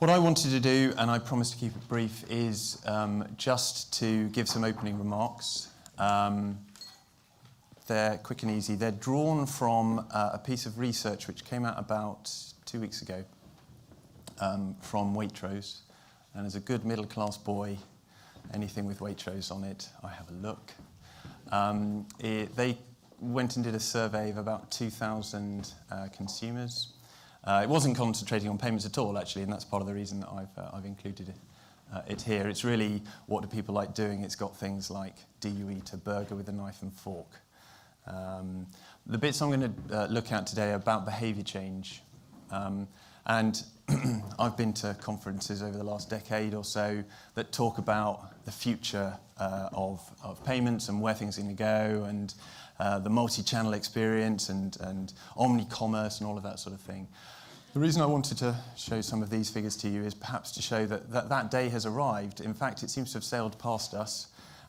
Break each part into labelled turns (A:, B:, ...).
A: What I wanted to do, and I promised to keep it brief, is just to give some opening remarks. They're quick and easy. They're drawn from a piece of research which came out about 2 weeks ago from Waitrose. And as a good middle-class boy, anything with Waitrose on it, I have a look. They went and did a survey of about 2,000 consumers. It wasn't concentrating on payments at all, actually, and that's part of the reason that I've included it here. It's really, what do people like doing? It's got things like, do you eat a burger with a knife and fork? The bits I'm going to look at today are about behaviour change. And I've been to conferences over the last decade or so that talk about the future of payments and where things are going to go, and the multi-channel experience and omni-commerce and all of that sort of thing. The reason I wanted to show some of these figures to you is perhaps to show that day has arrived. In fact, it seems to have sailed past us,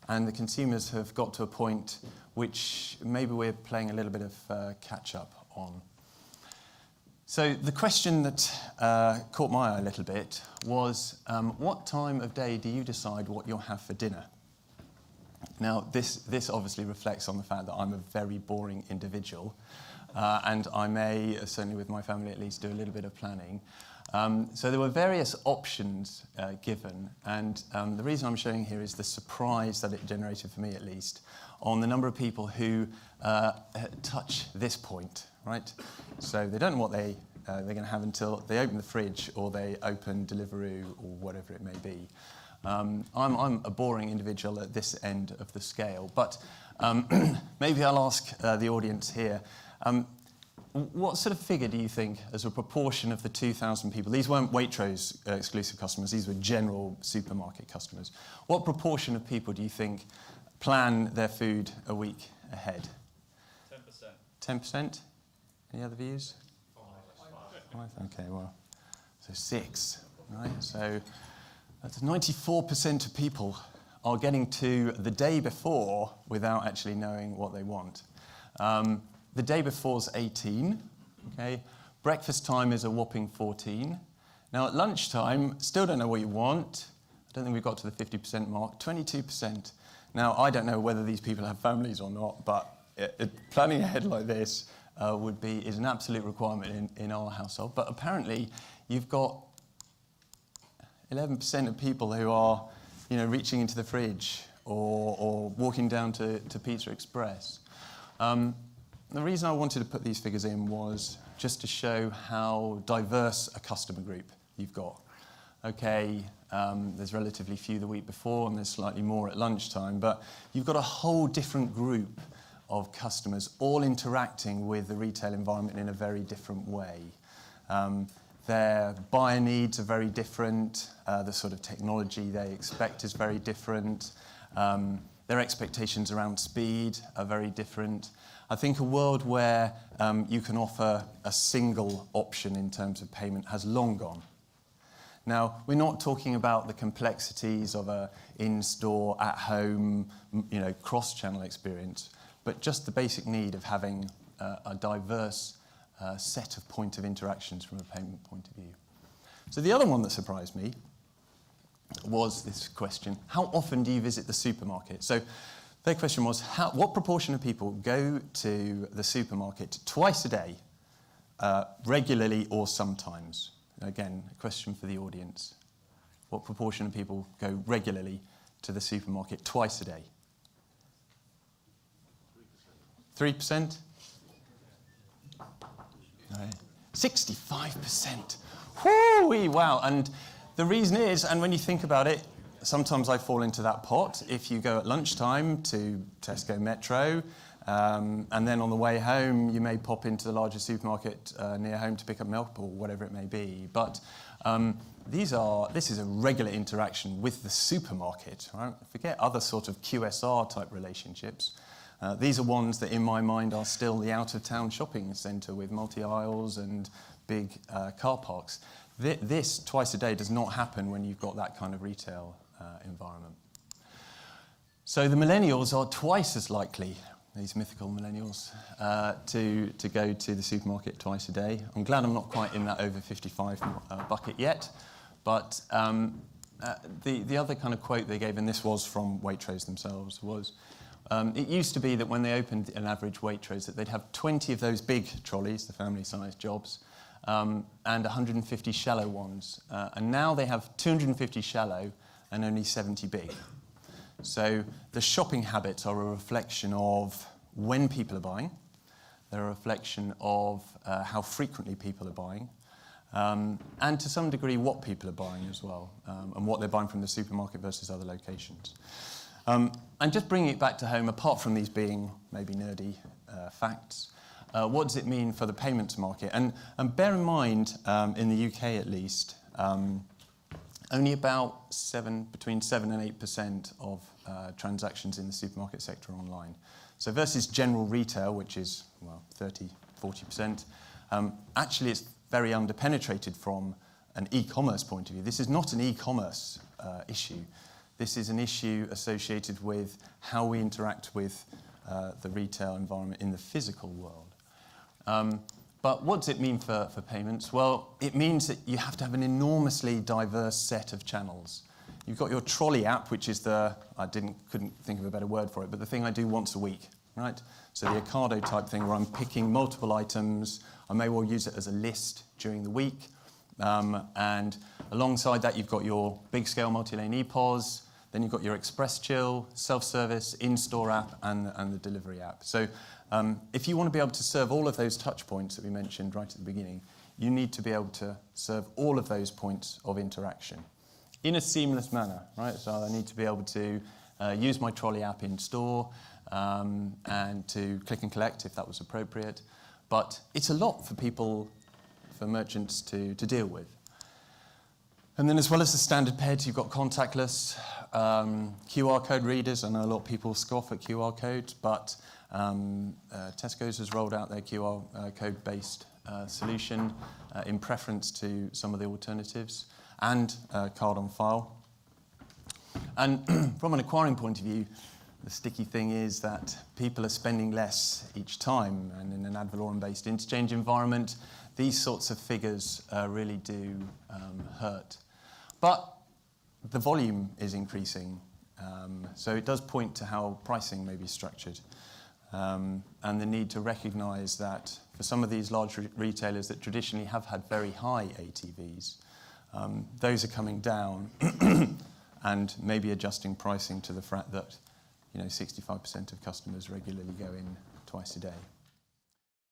A: and the consumers have got to a point which maybe we're playing a little bit of catch-up on. So the question that caught my eye a little bit was, what time of day do you decide what you'll have for dinner? Now, this obviously reflects on the fact that I'm a very boring individual, and I may, certainly with my family at least, do a little bit of planning. So there were various options given, and the reason I'm showing here is the surprise that it generated, for me at least, on the number of people who touch this point, right? So they don't know what they're going to have until they open the fridge or they open Deliveroo or whatever it may be. I'm a boring individual at this end of the scale, but maybe I'll ask the audience here, what sort of figure do you think, as a proportion of the 2,000 people, these weren't Waitrose exclusive customers, these were general supermarket customers, what proportion of people do you think plan their food a week ahead? 10%. 10%? Any other views? 5. Okay, well, so 6, right? So that's 94% of people are getting to the day before without actually knowing what they want. The day before's 18, okay? Breakfast time is a whopping 14. Now at lunchtime, still don't know what you want. I don't think we've got to the 50% mark, 22%. Now, I don't know whether these people have families or not, but planning ahead like this is an absolute requirement in our household. But apparently, you've got 11% of people who are, reaching into the fridge or walking down to Pizza Express. The reason I wanted to put these figures in was just to show how diverse a customer group you've got. Okay, there's relatively few the week before and there's slightly more at lunchtime, but you've got a whole different group of customers all interacting with the retail environment in a very different way. Their buyer needs are very different, the sort of technology they expect is very different, their expectations around speed are very different. I think a world where you can offer a single option in terms of payment has long gone. Now, we're not talking about the complexities of a in-store, at-home, cross-channel experience, but just the basic need of having a diverse set of point of interactions from a payment point of view. So the other one that surprised me was this question: how often do you visit the supermarket? So their question was, what proportion of people go to the supermarket twice a day, regularly or sometimes? Again, a question for the audience. What proportion of people go regularly to the supermarket twice a day? 3%? 65%. Whoo-wee, wow. And the reason is, and when you think about it, sometimes I fall into that pot. If you go at lunchtime to Tesco Metro, and then on the way home, you may pop into the larger supermarket near home to pick up milk or whatever it may be. But this is a regular interaction with the supermarket. Right? Forget other sort of QSR type relationships. These are ones that, in my mind, are still the out-of-town shopping centre with multi-aisles and big car parks. This twice a day does not happen when you've got that kind of retail environment. So the millennials are twice as likely, these mythical millennials, to go to the supermarket twice a day. I'm glad I'm not quite in that over 55 bucket yet, But the other kind of quote they gave, and this was from Waitrose themselves, was it used to be that when they opened an average Waitrose that they'd have 20 of those big trolleys, the family-sized jobs, and 150 shallow ones. And now they have 250 shallow and only 70 big. So the shopping habits are a reflection of when people are buying. They're a reflection of how frequently people are buying. And to some degree what people are buying as well, and what they're buying from the supermarket versus other locations. And just bringing it back to home, apart from these being maybe nerdy facts, what does it mean for the payments market? And bear in mind, in the UK at least, only about between 7 and 8% of transactions in the supermarket sector are online. So versus general retail, which is, well, 30, 40%, actually it's very underpenetrated from an e-commerce point of view. This is not an e-commerce issue. This is an issue associated with how we interact with the retail environment in the physical world. But what does it mean for payments? Well, it means that you have to have an enormously diverse set of channels. You've got your trolley app, which is couldn't think of a better word for it, but the thing I do once a week, right? So the Ocado type thing where I'm picking multiple items. I may well use it as a list during the week. And alongside that, you've got your big-scale multi-lane EPOS, then you've got your Express Chill, self-service, in-store app, and the delivery app. So if you want to be able to serve all of those touch points that we mentioned right at the beginning, you need to be able to serve all of those points of interaction in a seamless manner, right? So I need to be able to use my trolley app in store and to click and collect if that was appropriate. But it's a lot for people, for merchants to deal with. And then as well as the standard PEDs, you've got contactless, QR code readers. I know a lot of people scoff at QR codes, but Tesco's has rolled out their QR code-based solution in preference to some of the alternatives, and card on file. And from an acquiring point of view, the sticky thing is that people are spending less each time, and in an ad valorem-based interchange environment, these sorts of figures really do hurt. But the volume is increasing, so it does point to how pricing may be structured, and the need to recognise that for some of these large retailers that traditionally have had very high ATVs, those are coming down and maybe adjusting pricing to the fact that 65% of customers regularly go in twice a day.